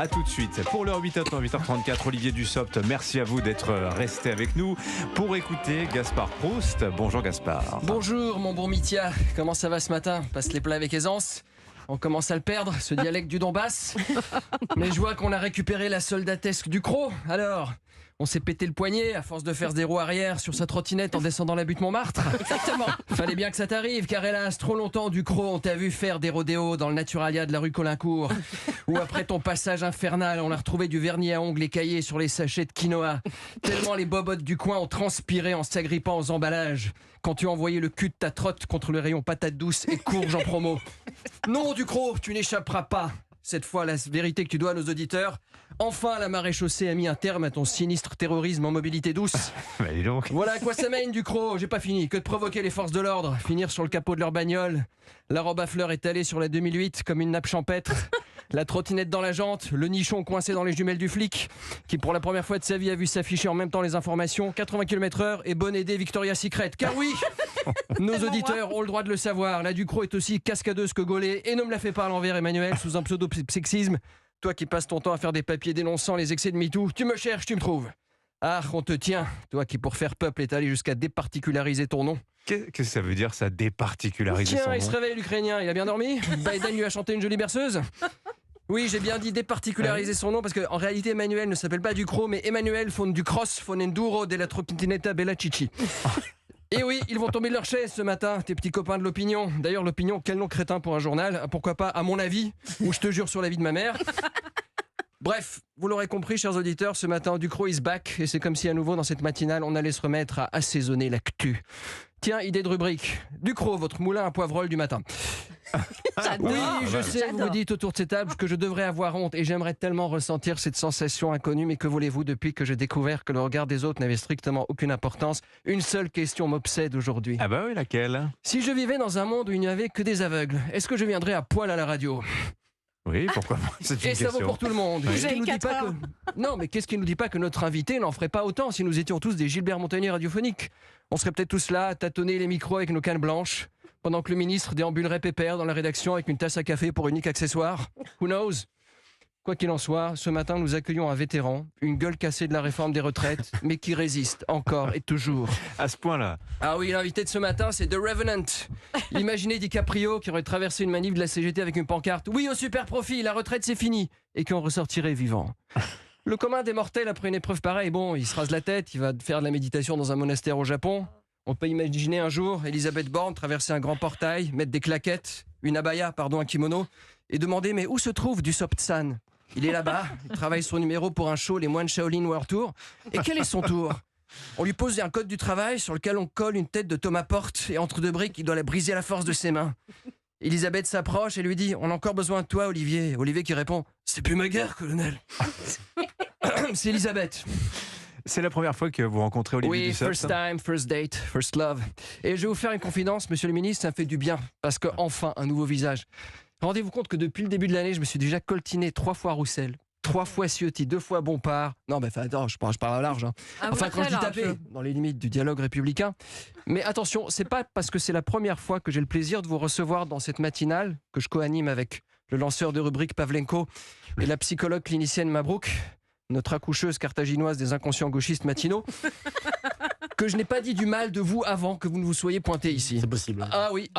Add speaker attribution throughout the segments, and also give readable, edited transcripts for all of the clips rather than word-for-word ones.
Speaker 1: À tout de suite. Pour l'heure 8h34, Olivier Dussopt, merci à vous d'être resté avec nous pour écouter Gaspard Proust. Bonjour Gaspard.
Speaker 2: Bonjour mon bon Mitya, comment ça va ce matin? Passe les plats avec aisance? On commence à le perdre, ce dialecte du Donbass. Mais je vois qu'on a récupéré la soldatesque du croc. Alors, on s'est pété le poignet à force de faire 0 arrière sur sa trottinette en descendant la butte Montmartre.
Speaker 3: Exactement.
Speaker 2: Fallait bien que ça t'arrive, car hélas, trop longtemps du croc, on t'a vu faire des rodéos dans le Naturalia de la rue Colincourt. Ou après ton passage infernal, on a retrouvé du vernis à ongles écaillé sur les sachets de quinoa. Tellement les bobottes du coin ont transpiré en s'agrippant aux emballages. Quand tu as envoyé le cul de ta trotte contre le rayon patates douces et courges en promo. Non, Ducrot, tu n'échapperas pas. Cette fois, la vérité que tu dois à nos auditeurs. Enfin, la maréchaussée a mis un terme à ton sinistre terrorisme en mobilité douce.
Speaker 1: Bah, dis donc.
Speaker 2: Voilà à quoi ça mène, Ducrot. J'ai pas fini. Que de provoquer les forces de l'ordre, finir sur le capot de leur bagnole. La robe à fleurs étalée sur la 2008 comme une nappe champêtre. La trottinette dans la jante, le nichon coincé dans les jumelles du flic, qui pour la première fois de sa vie a vu s'afficher en même temps les informations 80 km/h et bonne aidée Victoria's Secret. Car oui, nos auditeurs ont le droit de le savoir. La Ducrot est aussi cascadeuse que gaulée et ne me la fais pas à l'envers, Emmanuel, sous un pseudo-sexisme. Toi qui passes ton temps à faire des papiers dénonçant les excès de MeToo, tu me cherches, tu me trouves. Ah, on te tient, toi qui pour faire peuple est allé jusqu'à départiculariser ton nom.
Speaker 1: Qu'est-ce que ça veut dire, ça, départiculariser son
Speaker 2: Tiens,
Speaker 1: nom?
Speaker 2: il se réveille l'Ukrainien, il a bien dormi? Biden lui a chanté une jolie berceuse? Oui, j'ai bien dit départiculariser son nom parce qu'en réalité Emmanuel ne s'appelle pas Ducrot mais Emmanuel Fonducross Fonenduro della Trottinetta Bella Cici. Et oui, ils vont tomber de leur chaise ce matin, tes petits copains de l'opinion. D'ailleurs, l'opinion, quel nom crétin pour un journal. Pourquoi pas, à mon avis, ou je te jure sur la vie de ma mère. Bref, vous l'aurez compris, chers auditeurs, ce matin, Ducrot is back. Et c'est comme si à nouveau, dans cette matinale, on allait se remettre à assaisonner l'actu. Tiens, idée de rubrique. Ducrot, votre moulin à poivreole du matin. Oui, je sais, vous vous dites autour de cette table que je devrais avoir honte et j'aimerais tellement ressentir cette sensation inconnue, mais que voulez-vous, depuis que j'ai découvert que le regard des autres n'avait strictement aucune importance, une seule question m'obsède aujourd'hui.
Speaker 1: Ah bah oui, laquelle?
Speaker 2: Si je vivais dans un monde où il n'y avait que des aveugles, est-ce que je viendrais à poil à la radio?
Speaker 1: Oui, pourquoi pas? C'est une
Speaker 2: Et ça vaut
Speaker 1: question.
Speaker 2: pour tout le monde.
Speaker 3: Oui.
Speaker 2: Qu'est-ce qui nous dit pas que... Non, mais qu'est-ce qui nous dit pas que notre invité n'en ferait pas autant si nous étions tous des Gilbert Montagnier radiophoniques? On serait peut-être tous là à tâtonner les micros avec nos cannes blanches, pendant que le ministre déambulerait pépère dans la rédaction avec une tasse à café pour unique accessoire. Who knows? Quoi qu'il en soit, ce matin, nous accueillons un vétéran, une gueule cassée de la réforme des retraites, mais qui résiste encore et toujours.
Speaker 1: À ce point-là.
Speaker 2: Ah oui, l'invité de ce matin, c'est The Revenant. Imaginez DiCaprio qui aurait traversé une manif de la CGT avec une pancarte « Oui au super profit, la retraite c'est fini !» et qui en ressortirait vivant. Le commun des mortels, après une épreuve pareille, bon, il se rase la tête, il va faire de la méditation dans un monastère au Japon. On peut imaginer un jour Elisabeth Borne traverser un grand portail, mettre des claquettes, un kimono, et demander « Mais où se trouve Dussopt-san ?» Il est là-bas, il travaille son numéro pour un show, les moines Shaolin World Tour. Et quel est son tour? On lui pose un code du travail sur lequel on colle une tête de Thomas Porte et entre deux briques, il doit la briser à la force de ses mains. Elisabeth s'approche et lui dit « On a encore besoin de toi, Olivier. » Olivier qui répond « C'est plus ma guerre, colonel. » C'est Elisabeth.
Speaker 1: C'est la première fois que vous rencontrez Olivier
Speaker 2: Oui,
Speaker 1: Dussopt?
Speaker 2: first time, first date, first love. Et je vais vous faire une confidence, monsieur le ministre, ça me fait du bien, parce que enfin un nouveau visage. Rendez-vous compte que depuis le début de l'année, je me suis déjà coltiné 3 fois Roussel, 3 fois Ciotti, 2 fois Bompard. Non, mais attends, je parle à large. Hein. Enfin, quand je dis taper, dans les limites du dialogue républicain. Mais attention, c'est pas parce que c'est la première fois que j'ai le plaisir de vous recevoir dans cette matinale, que je co-anime avec le lanceur de rubrique Pavlenko et la psychologue clinicienne Mabrouk, notre accoucheuse carthaginoise des inconscients gauchistes matinaux, que je n'ai pas dit du mal de vous avant que vous ne vous soyez pointé ici.
Speaker 4: C'est possible.
Speaker 2: Ah oui,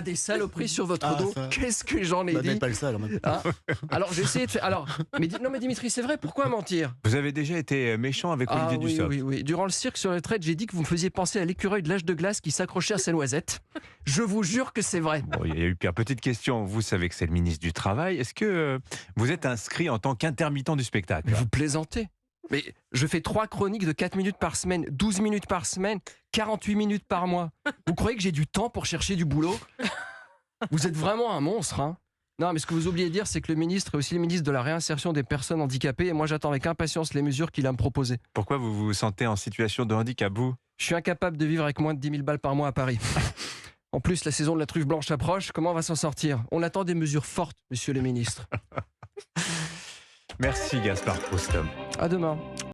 Speaker 2: des saloperies sur votre dos.
Speaker 4: Ça...
Speaker 2: Qu'est-ce que j'en ai
Speaker 4: Bah,
Speaker 2: dit?
Speaker 4: n'êtes pas le seul.
Speaker 2: Ah, alors j'ai essayé de faire... Alors, mais Dimitri, c'est vrai, pourquoi mentir?
Speaker 1: Vous avez déjà été méchant avec Olivier
Speaker 2: oui,
Speaker 1: Dussopt.
Speaker 2: oui. Durant le cirque sur la retraite, j'ai dit que vous me faisiez penser à l'écureuil de l'âge de glace qui s'accrochait à sa noisette. Je vous jure que c'est vrai.
Speaker 1: Bon, il y a eu pire. Petite question, vous savez que c'est le ministre du Travail. Est-ce que vous êtes inscrit en tant qu'intermittent du spectacle?
Speaker 2: Mais vous plaisantez. Mais je fais 3 chroniques de 4 minutes par semaine, 12 minutes par semaine, 48 minutes par mois. Vous croyez que j'ai du temps pour chercher du boulot? Vous êtes vraiment un monstre, hein? Non, mais ce que vous oubliez de dire, c'est que le ministre est aussi le ministre de la réinsertion des personnes handicapées et moi j'attends avec impatience les mesures qu'il a me proposer.
Speaker 1: Pourquoi vous vous sentez en situation de handicap, vous?
Speaker 2: Je suis incapable de vivre avec moins de 10 000 balles par mois à Paris. En plus, la saison de la truffe blanche approche, comment on va s'en sortir? On attend des mesures fortes, monsieur le ministre.
Speaker 1: Merci Gaspard Proust.
Speaker 2: À demain.